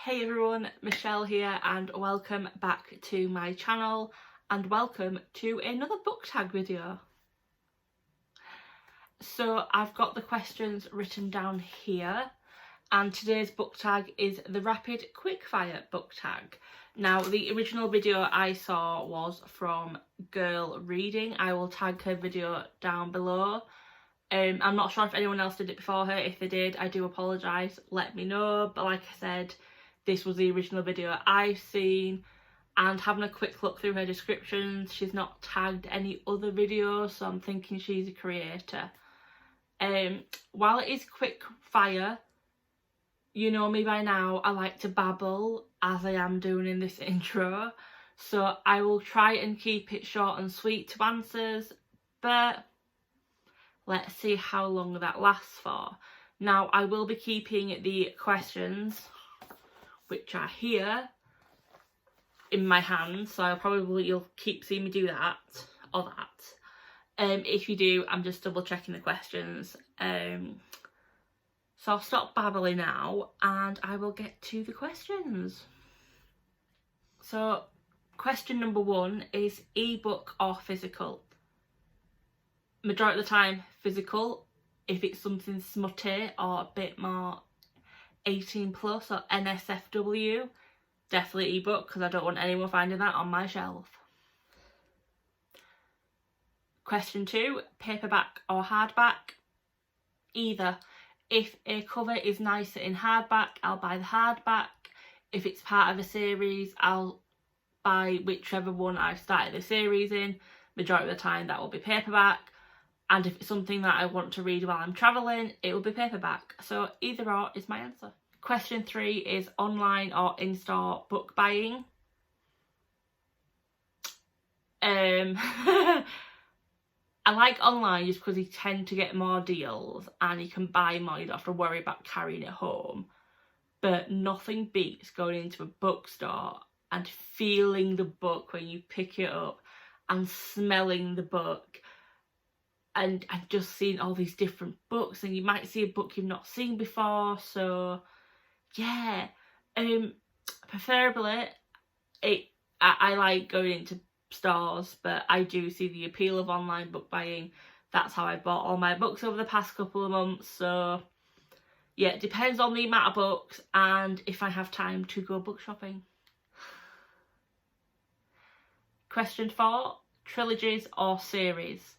Hey everyone, Michelle here and welcome back to my channel and welcome to another book tag video. So I've got the questions written down here and today's book tag is the Rapid Quickfire book tag. Now the original video I saw was from Girl Reading. I will tag her video down below. I'm not sure if anyone else did it before her. If they did, I do apologise, let me know. But like I said, this was the original video I've seen, and having a quick look through her descriptions, she's not tagged any other videos, so I'm thinking she's a creator. While it is quick fire, you know me by now, I like to babble as I am doing in this intro, so I will try and keep it short and sweet to answers, but let's see how long that lasts for. Now I will be keeping the questions, which are here, in my hand, so you'll keep seeing me do that or that. If you do, I'm just double checking the questions. So I'll stop babbling now and I will get to the questions. So question number 1 is ebook or physical? Majority of the time physical. If it's something smutty or a bit more 18 plus or NSFW, definitely ebook, because I don't want anyone finding that on my shelf. Question 2, paperback or hardback? Either. If a cover is nicer in hardback, I'll buy the hardback. If it's part of a series, I'll buy whichever one I've started the series in. Majority of the time that will be paperback. And if it's something that I want to read while I'm travelling, it will be paperback. So either or is my answer. Question 3 is online or in-store book buying. I like online just because you tend to get more deals and you can buy more, you don't have to worry about carrying it home. But nothing beats going into a bookstore and feeling the book when you pick it up and smelling the book. And I've just seen all these different books, and you might see a book you've not seen before, so yeah. Preferably I like going into stores, but I do see the appeal of online book buying. That's how I bought all my books over the past couple of months, so yeah, it depends on the amount of books and if I have time to go book shopping. Question 4, trilogies or series?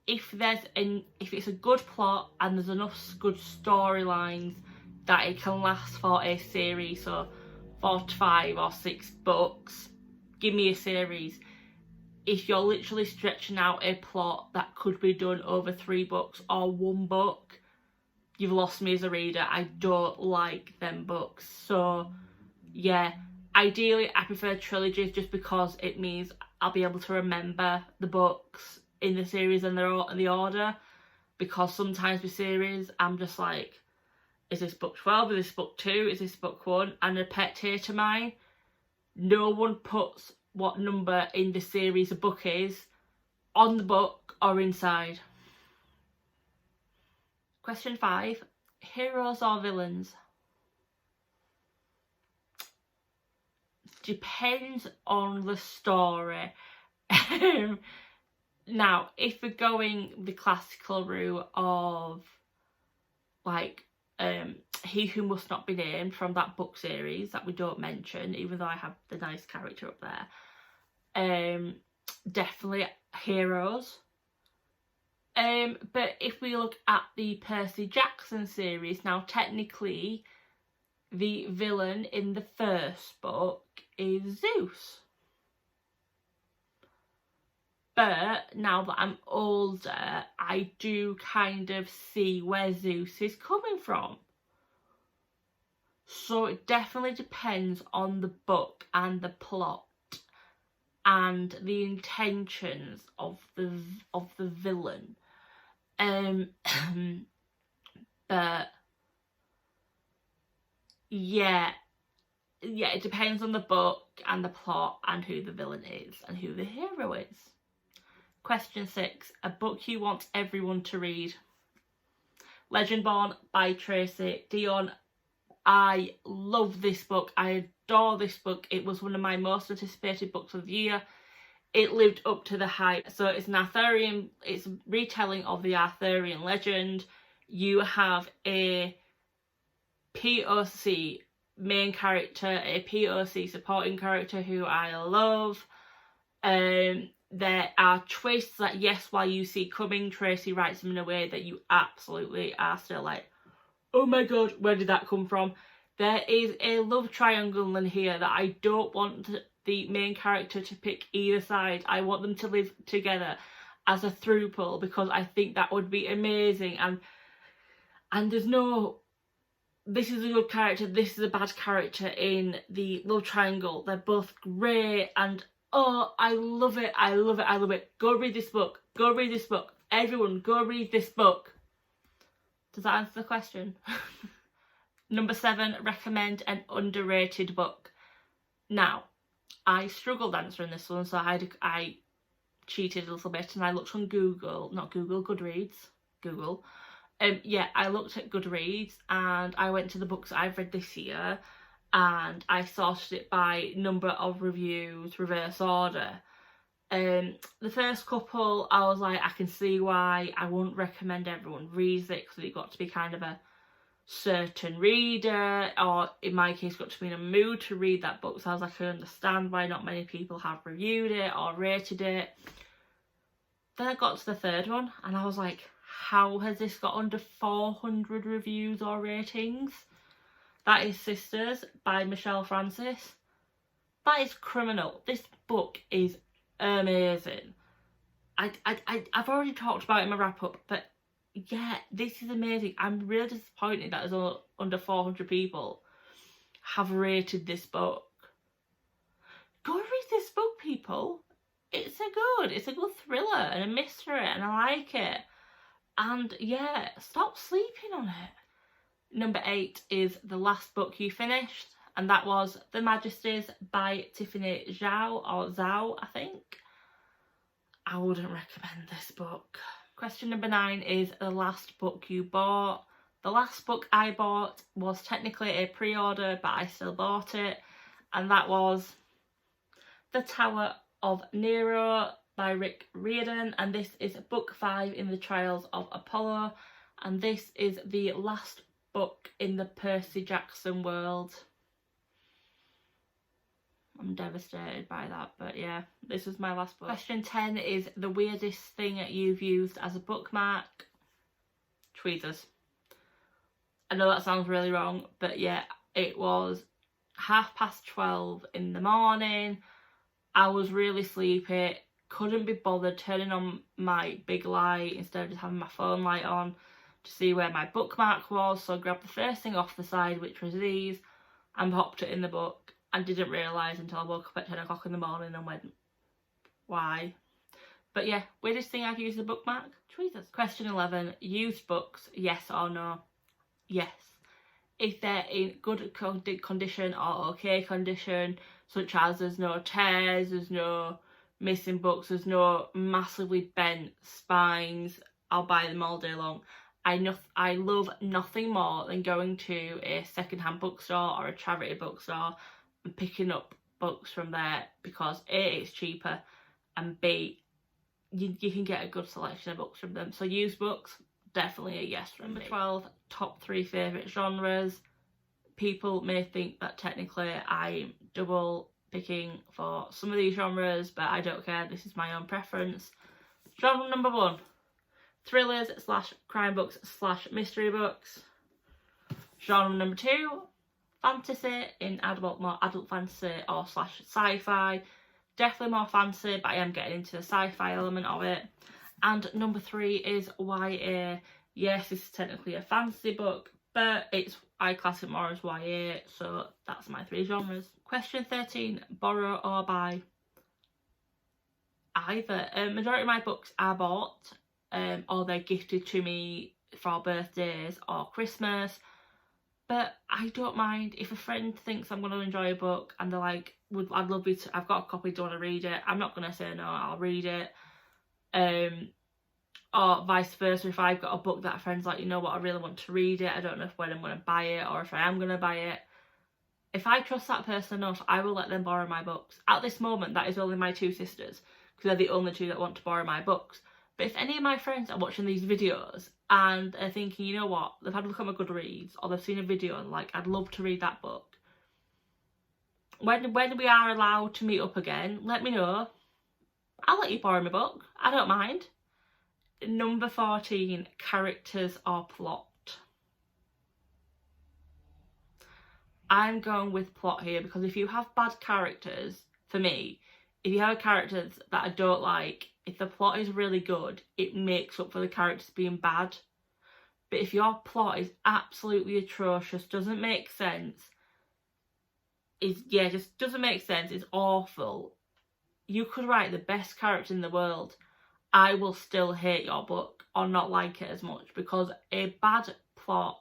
If it's a good plot and there's enough good storylines that it can last for a series, so 4 to 5 or 6 books, give me a series. If you're literally stretching out a plot that could be done over 3 books or 1 book, you've lost me as a reader. I don't like them books. So yeah, ideally I prefer trilogies just because it means I'll be able to remember the books in the series and the order, because sometimes with series I'm just like, is this book 12, is this book 2, is this book 1? And a pet hate of mine, no one puts what number in the series a book is on the book or inside. Question 5, heroes or villains? Depends on the story. Now, if we're going the classical route of like He Who Must Not Be Named from that book series that we don't mention, even though I have the nice character up there, definitely heroes. But if we look at the Percy Jackson series, now technically the villain in the first book is Zeus. But now that I'm older, I do kind of see where Zeus is coming from. So it definitely depends on the book and the plot and the intentions of the villain. But yeah, it depends on the book and the plot and who the villain is and who the hero is. Question 6, a book you want everyone to read? Legendborn by Tracy Deonn. I love this book. I adore this book. It was one of my most anticipated books of the year. It lived up to the hype. So it's it's a retelling of the Arthurian legend. You have a POC main character, a POC supporting character who I love. There are twists that, yes, while you see coming, Tracy writes them in a way that you absolutely are still like, oh my god, where did that come from? There is a love triangle in here that I don't want the main character to pick either side. I want them to live together as a throuple, because I think that would be amazing. And there's no, this is a good character, this is a bad character in the love triangle. They're both great, and oh, I love it, I love it, I love it. Go read this book. Go read this book. Everyone, go read this book. Does that answer the question? Number 7, recommend an underrated book. Now, I struggled answering this one, so I cheated a little bit and I looked on Google, not Google, Goodreads, Google. Yeah, I looked at Goodreads and I went to the books I've read this year, and I sorted it by number of reviews, reverse order. The first couple, I was like, I can see why I wouldn't recommend everyone reads it, because you've got to be kind of a certain reader, or in my case, got to be in a mood to read that book. So I was like, I understand why not many people have reviewed it or rated it. Then I got to the third one and I was like, how has this got under 400 reviews or ratings? That is Sisters by Michelle Francis. That is criminal. This book is amazing. I've already talked about it in my wrap up, but yeah, this is amazing. I'm really disappointed that there's under 400 people have rated this book. Go read this book, people. It's a good thriller and a mystery, and I like it. And yeah, stop sleeping on it. Number 8 is The Last Book You Finished, and that was The Majesties by Tiffany Zhao, or Zhao, I think. I wouldn't recommend this book. Question number 9 is The Last Book You Bought. The last book I bought was technically a pre-order, but I still bought it, and that was The Tower of Nero by Rick Riordan, and this is book 5 in the Trials of Apollo, and this is the last book in the Percy Jackson world. I'm devastated by that, but yeah, this is my last book. Question 10 is the weirdest thing you've used as a bookmark. Tweezers. I know that sounds really wrong, but yeah, it was 12:30 in the morning. I was really sleepy, couldn't be bothered turning on my big light instead of just having my phone light on to see where my bookmark was, so I grabbed the first thing off the side, which was these, and popped it in the book, and didn't realise until I woke up at 10 o'clock in the morning and went, why? But yeah, weirdest thing I've used as a bookmark? Tweezers. Question 11, used books, yes or no? Yes. If they're in good condition or okay condition, such as there's no tears, there's no missing books, there's no massively bent spines, I'll buy them all day long. I love nothing more than going to a second-hand bookstore or a charity bookstore and picking up books from there, because A, it's cheaper, and B, you can get a good selection of books from them. So used books, definitely a yes from me. Number 12, top 3 favourite genres. People may think that technically I'm double picking for some of these genres, but I don't care, this is my own preference. Genre number 1, thrillers / crime books / mystery books. Genre number 2, fantasy in more adult fantasy or / sci-fi. Definitely more fantasy, but I am getting into the sci-fi element of it. And number 3 is YA. Yes, this is technically a fantasy book, but I class it more as YA, so that's my 3 genres. Question 13, borrow or buy? Either. Majority of my books are bought, or they're gifted to me for birthdays or Christmas, but I don't mind if a friend thinks I'm going to enjoy a book and they're like, I'd love you to, I've got a copy, do you want to read it? I'm not going to say no, I'll read it. or vice versa. If I've got a book that a friend's like, you know what, I really want to read it, I don't know when I'm going to buy it or if I am going to buy it. If I trust that person enough, I will let them borrow my books. At this moment, that is only my two sisters, because they're the only two that want to borrow my books. But if any of my friends are watching these videos and are thinking, you know what, they've had a look at my Goodreads or they've seen a video and like, I'd love to read that book, when we are allowed to meet up again, let me know. I'll let you borrow my book. I don't mind. Number 14, characters or plot. I'm going with plot here, because if you have bad characters, for me, if you have characters that I don't like, if the plot is really good, it makes up for the characters being bad. But if your plot is absolutely atrocious, doesn't make sense, just doesn't make sense, it's awful, you could write the best character in the world, I will still hate your book or not like it as much, because a bad plot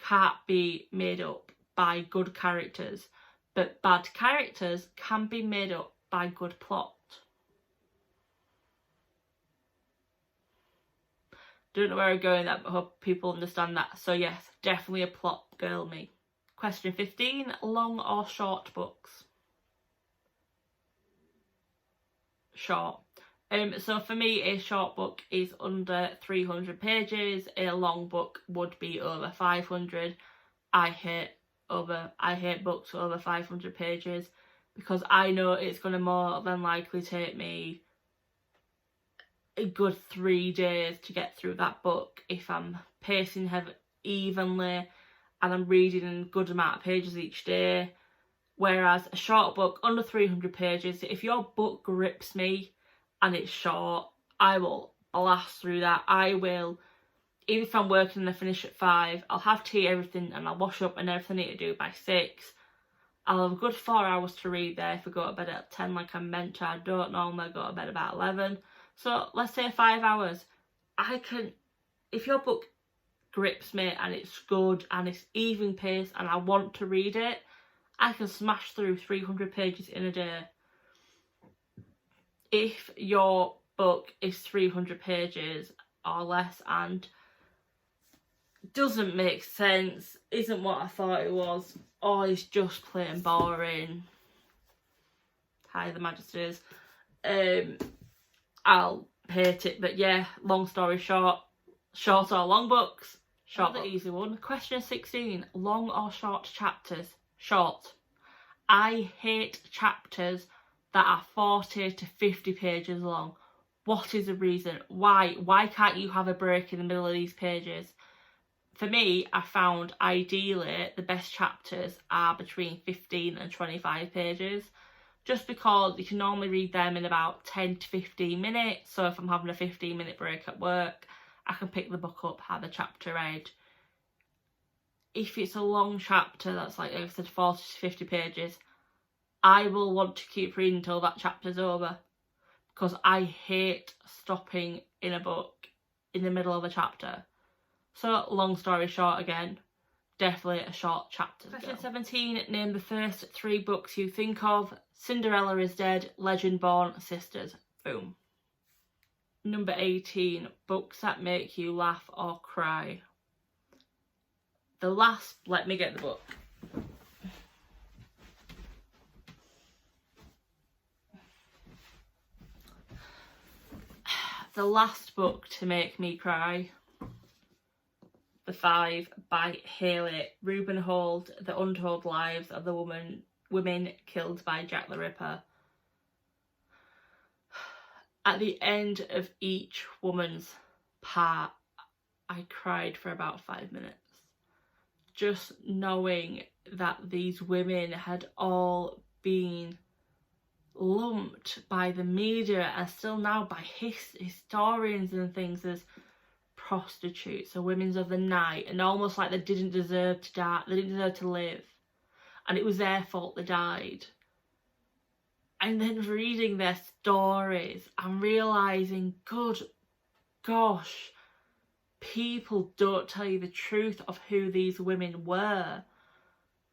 can't be made up by good characters, but bad characters can be made up by good plot. Don't know where I'm going with that, but I hope people understand that. So yes, definitely a plot girl, me. Question 15, long or short books? Short. So for me, a short book is under 300 pages. A long book would be over 500. I hate books over 500 pages, because I know it's going to more than likely take me a good 3 days to get through that book if I'm pacing evenly and I'm reading a good amount of pages each day. Whereas a short book under 300 pages, if your book grips me and it's short, I will blast through that. I will, even if I'm working and I finish at 5, I'll have tea, everything, and I'll wash up and everything I need to do by 6. I'll have a good 4 hours to read there if I go to bed at 10 like I'm meant to. I don't normally go to bed about 11. So let's say 5 hours. If your book grips me and it's good and it's even pace and I want to read it, I can smash through 300 pages in a day. If your book is 300 pages or less and doesn't make sense, isn't what I thought it was, or is just plain boring, hi the majesties, I'll hate it. But yeah, long story short, short or long books? Short. The easy one. Question 16, long or short chapters? Short. I hate chapters that are 40 to 50 pages long. What is the reason? Why can't you have a break in the middle of these pages? For me, I found ideally the best chapters are between 15 and 25 pages, just because you can normally read them in about 10 to 15 minutes. So if I'm having a 15-minute break at work, I can pick the book up, have a chapter read. If it's a long chapter that's like I said 40 to 50 pages, I will want to keep reading until that chapter's over, because I hate stopping in a book in the middle of a chapter. So long story short, again, definitely a short chapter. Question 17, name the first 3 books you think of. Cinderella is Dead, Legend Born, Sisters. Boom. Number 18, books that make you laugh or cry. Let me get the book. The last book to make me cry, The 5 by Haley Rubenhold, The Untold Lives of the Women Killed by Jack the Ripper. At the end of each woman's part, I cried for about 5 minutes. Just knowing that these women had all been lumped by the media and still now by historians and things as prostitutes or women of the night, and almost like they didn't deserve to die, they didn't deserve to live, and it was their fault they died. And then reading their stories and realising, good gosh, people don't tell you the truth of who these women were.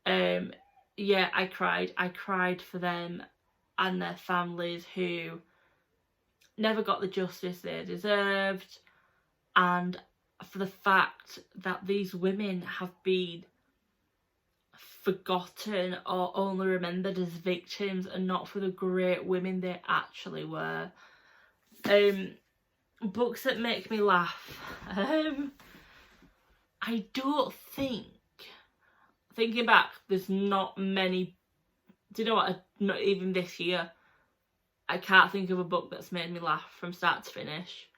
Yeah, I cried for them and their families who never got the justice they deserved, and for the fact that these women have been forgotten or only remembered as victims and not for the great women they actually were. Books that make me laugh. I don't think, thinking back, there's not many. Do you know what? Not even this year. I can't think of a book that's made me laugh from start to finish.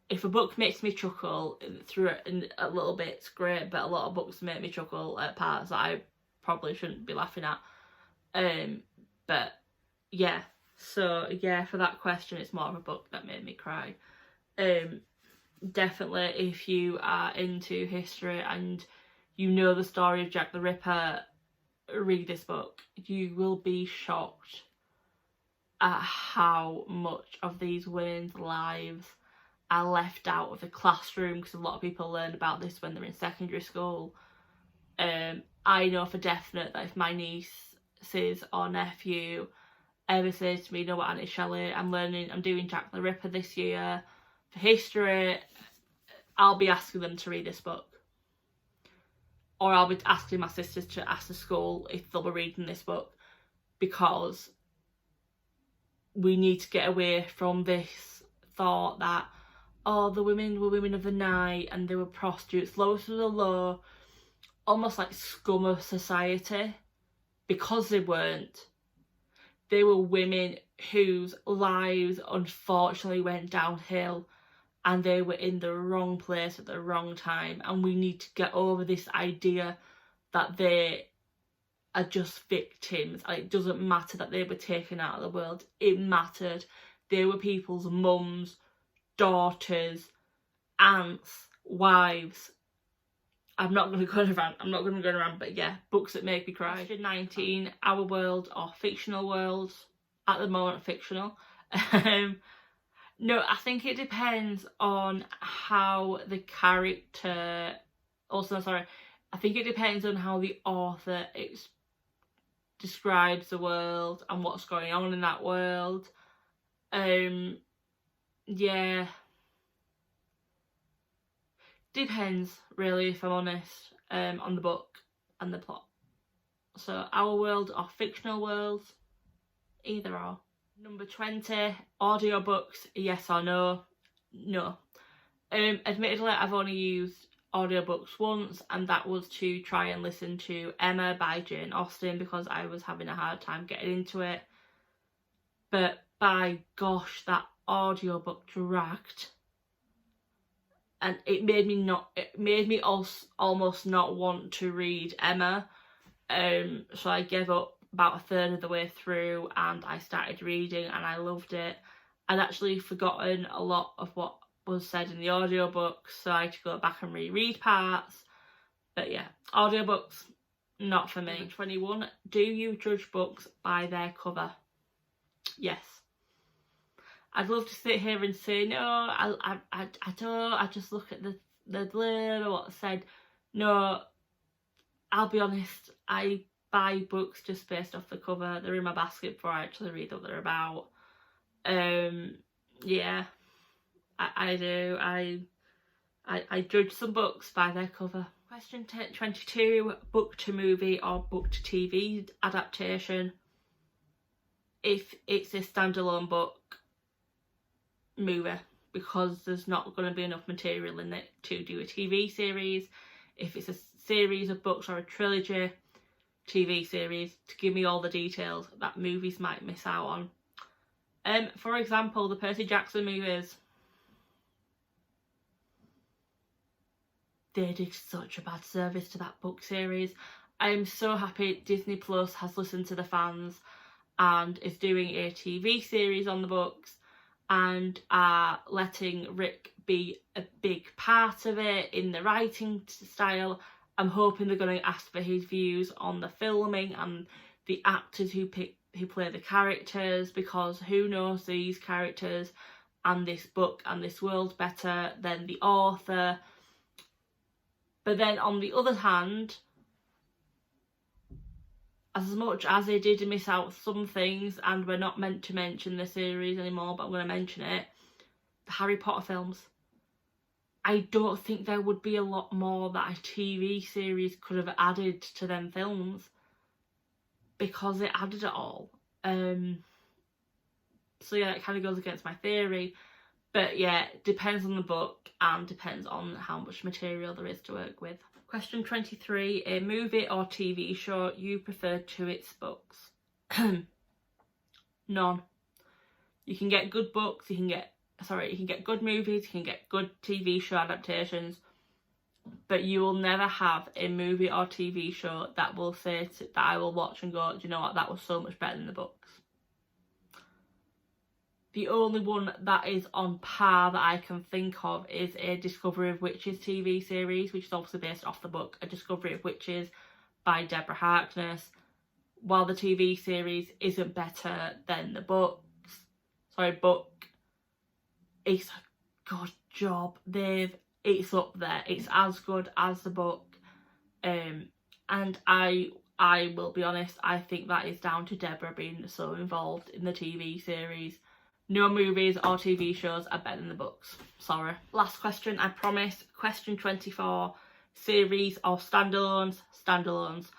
If a book makes me chuckle through it in a little bit, it's great, but a lot of books make me chuckle at parts that I probably shouldn't be laughing at. But yeah, so yeah, for that question, it's more of a book that made me cry. Definitely, if you are into history and you know the story of Jack the Ripper, read this book. You will be shocked at how much of these women's lives are left out of the classroom, because a lot of people learn about this when they're in secondary school. I know for definite that if my nieces or nephew ever says to me, you know what, Auntie Shelley, I'm doing Jack the Ripper this year for history, I'll be asking them to read this book. Or I'll be asking my sisters to ask the school if they'll be reading this book, because we need to get away from this thought that, oh, the women were women of the night and they were prostitutes, lowest of the low, almost like scum of society, because they weren't. They were women whose lives unfortunately went downhill, and they were in the wrong place at the wrong time, and we need to get over this idea that they are just victims. And it doesn't matter that they were taken out of the world. It mattered. They were people's mums, daughters, aunts, wives. I'm not going to go on a rant, but yeah, books that make me cry. Question 19, our world or fictional worlds? At the moment, fictional. No, I think it depends on how the character... I think it depends on how the author describes the world and what's going on in that world. Yeah. Depends, really, if I'm honest, on the book and the plot. So, our world or fictional worlds? Either or. Number 20, audiobooks, yes or no? No. Admittedly, I've only used audiobooks once, and that was to try and listen to Emma by Jane Austen, because I was having a hard time getting into it. But by gosh, that audiobook dragged. And it made me almost not want to read Emma. So I gave up about a third of the way through, and I started reading, and I loved it. I'd actually forgotten a lot of what was said in the audiobook, so I had to go back and reread parts. But yeah, audiobooks, not for me. 21, do you judge books by their cover? Yes. I'd love to sit here and say, no, I don't, I just look at the blurb or what's said. No, I'll be honest, I buy books just based off the cover. They're in my basket before I actually read what they're about. Yeah, I do. I judge some books by their cover. Question 22, book to movie or book to TV adaptation. If it's a standalone book, movie, because there's not going to be enough material in it to do a TV series. If it's a series of books or a trilogy, TV series, to give me all the details that movies might miss out on. For example, the Percy Jackson movies. They did such a bad service to that book series. I'm so happy Disney Plus has listened to the fans and is doing a TV series on the books, and are letting Rick be a big part of it in the writing style. I'm hoping they're going to ask for his views on the filming and the actors who play the characters, because who knows these characters and this book and this world better than the author. But then on the other hand, as much as they did miss out some things, and we're not meant to mention the series anymore, but I'm going to mention it, the Harry Potter films. I don't think there would be a lot more that a TV series could have added to them films, because it added it all. So yeah, it kind of goes against my theory. But yeah, it depends on the book and depends on how much material there is to work with. Question 23, a movie or TV show you prefer to its books? None. You can get good books, you can get good movies, you can get good TV show adaptations, but you will never have a movie or TV show that will say that I will watch and go, do you know what, that was so much better than the books. The only one that is on par that I can think of is a Discovery of Witches TV series, which is obviously based off the book, A Discovery of Witches by Deborah Harkness. While the TV series isn't better than the book, it's a good job. It's up there. It's as good as the book. And I will be honest, I think that is down to Deborah being so involved in the TV series. No movies or TV shows are better than the books. Sorry. Last question, I promise. Question 24. Series or standalones? Standalones.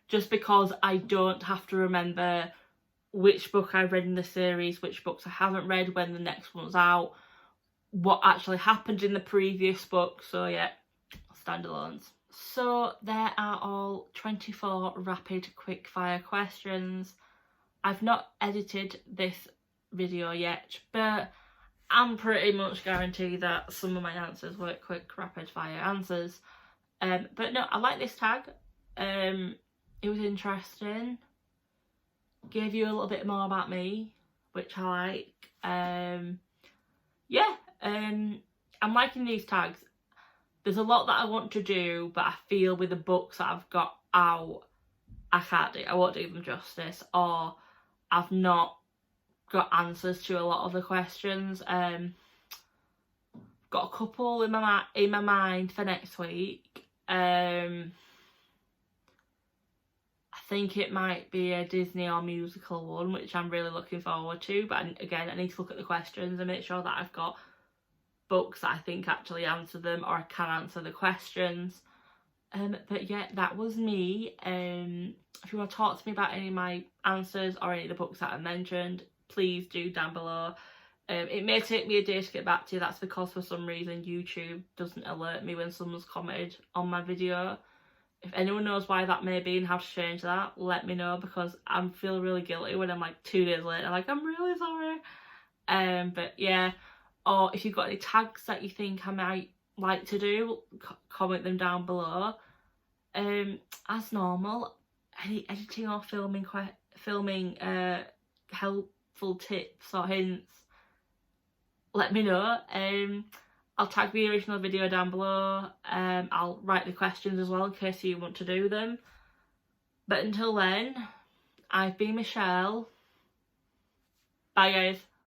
Just because I don't have to remember which book I've read in the series, which books I haven't read, when the next one's out, what actually happened in the previous book. So yeah, standalones. So there are all 24 rapid quickfire questions. I've not edited this video yet, but I'm pretty much guaranteed that some of my answers were quick rapid fire answers. But no, I like this tag. It was interesting. Gave you a little bit more about me, which I like. I'm liking these tags. There's a lot that I want to do, but I feel with the books that I've got out, I won't do them justice, or I've not got answers to a lot of the questions. Got a couple in my mind for next week. I think it might be a Disney or musical one, which I'm really looking forward to, but again, I need to look at the questions and make sure that I've got books that I think actually answer them, or I can answer the questions. But yeah, that was me. If you want to talk to me about any of my answers or any of the books that I mentioned, please do down below. It may take me a day to get back to you. That's because for some reason YouTube doesn't alert me when someone's commented on my video. If anyone knows why that may be and how to change that, let me know, because I feel really guilty when I'm like 2 days later, like, I'm really sorry. But yeah, or if you've got any tags that you think I might like to do, comment them down below. As normal, any editing or filming helpful tips or hints, let me know. I'll tag the original video down below. I'll write the questions as well in case you want to do them. But until then, I've been Michelle. Bye guys.